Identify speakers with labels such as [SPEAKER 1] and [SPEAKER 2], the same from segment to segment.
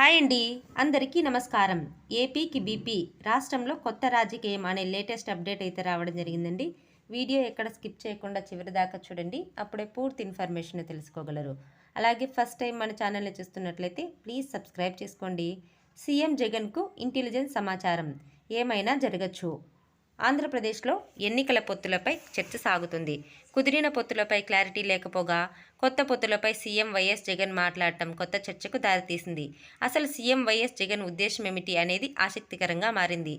[SPEAKER 1] Hi అండి, అందరికీ నమస్కారం. ఏపీకి బీపీ రాష్ట్రంలో కొత్త రాజకీయం అనే లేటెస్ట్ అప్డేట్ అయితే రావడం జరిగిందండి. వీడియో ఎక్కడ స్కిప్ చేయకుండా చివరి దాకా చూడండి, అప్పుడే పూర్తి ఇన్ఫర్మేషన్ తెలుసుకోగలరు. అలాగే ఫస్ట్ టైం మన ఛానల్ని చూస్తున్నట్లయితే ప్లీజ్ సబ్స్క్రైబ్ చేసుకోండి. సీఎం జగన్కు ఇంటెలిజెన్స్ సమాచారం, ఏమైనా జరగచ్చు. ఆంధ్రప్రదేశ్లో ఎన్నికల పొత్తులపై చర్చ సాగుతుంది. కుదిరిన పొత్తులపై క్లారిటీ లేకపోగా కొత్త పొత్తులపై సీఎం వైఎస్ జగన్ మాట్లాడటం కొత్త చర్చకు దారితీసింది. అసలు సీఎం వైఎస్ జగన్ ఉద్దేశం ఏమిటి అనేది ఆసక్తికరంగా మారింది.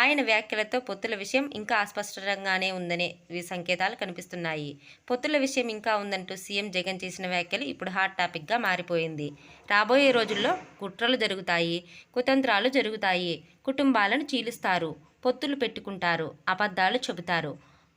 [SPEAKER 1] ఆయన వ్యాఖ్యలతో పొత్తుల విషయం ఇంకా అస్పష్టంగానే ఉందనే సంకేతాలు కనిపిస్తున్నాయి. పొత్తుల విషయం ఇంకా ఉందంటూ సీఎం జగన్ చేసిన వ్యాఖ్యలు ఇప్పుడు హాట్ టాపిక్గా మారిపోయింది. రాబోయే రోజుల్లో కుట్రలు జరుగుతాయి, కుతంత్రాలు జరుగుతాయి, కుటుంబాలను చీలుస్తారు, పొత్తులు పెట్టుకుంటారు, అబద్ధాలు చెబుతారు,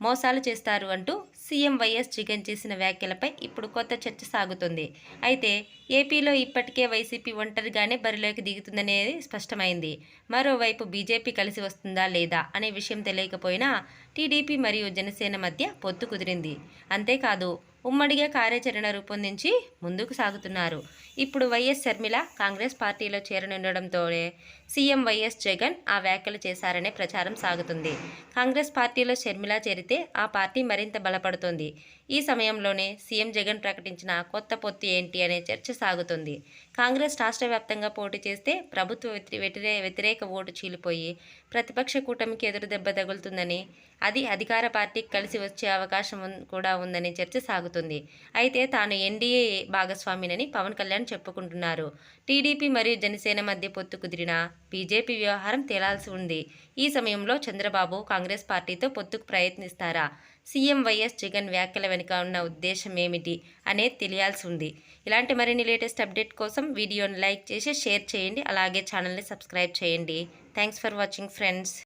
[SPEAKER 1] మోసాలు చేస్తారు అంటూ సీఎం వైఎస్ జగన్ చేసిన వ్యాఖ్యలపై ఇప్పుడు కొత్త చర్చ సాగుతుంది. అయితే ఏపీలో ఇప్పటికే వైసీపీ ఒంటరిగానే బరిలోకి దిగుతుందనేది స్పష్టమైంది. మరోవైపు బీజేపీ కలిసి వస్తుందా లేదా అనే విషయం తెలియకపోయినా టీడీపీ మరియు జనసేన మధ్య పొత్తు కుదిరింది. అంతేకాదు ఉమ్మడిగా కార్యాచరణ రూపొందించి ముందుకు సాగుతున్నారు. ఇప్పుడు వైఎస్ షర్మిల కాంగ్రెస్ పార్టీలో చేరనుండడంతోనే సీఎం వైఎస్ జగన్ ఆ వ్యాఖ్యలు చేశారనే ప్రచారం సాగుతుంది. కాంగ్రెస్ పార్టీలో షర్మిల చేరితే ఆ పార్టీ మరింత బలపడుతుంది. ఈ సమయంలోనే సీఎం జగన్ ప్రకటించిన కొత్త పొత్తు ఏంటి అనే చర్చ సాగుతుంది. కాంగ్రెస్ రాష్ట్ర వ్యాప్తంగా పోటీ చేస్తే ప్రభుత్వ వ్యతిరేక ఓటు చీలిపోయి ప్రతిపక్ష కూటమికి ఎదురు దెబ్బ తగులుతుందని, అది అధికార పార్టీకి కలిసి వచ్చే అవకాశం కూడా ఉందనే చర్చ సాగుతుంది. అయితే తాను ఎన్డీఏ భాగస్వామినని పవన్ కళ్యాణ్ చెప్పుకుంటున్నారు. టీడీపీ మరియు జనసేన మధ్య పొత్తు కుదిరినా బీజేపీ వ్యవహారం తేలాల్సి ఉంది. ఈ సమయంలో చంద్రబాబు కాంగ్రెస్ పార్టీతో పొత్తుకు ప్రయత్నిస్తారా? సీఎం వైఎస్ జగన్ వ్యాఖ్యల వెనుక ఉన్న ఉద్దేశం ఏమిటి అనేది తెలియాల్సి ఉంది. ఇలాంటి మరిన్ని లేటెస్ట్ అప్డేట్ కోసం వీడియోని లైక్ చేసి షేర్ చేయండి. అలాగే ఛానల్ని సబ్స్క్రైబ్ చేయండి. Thanks for watching friends.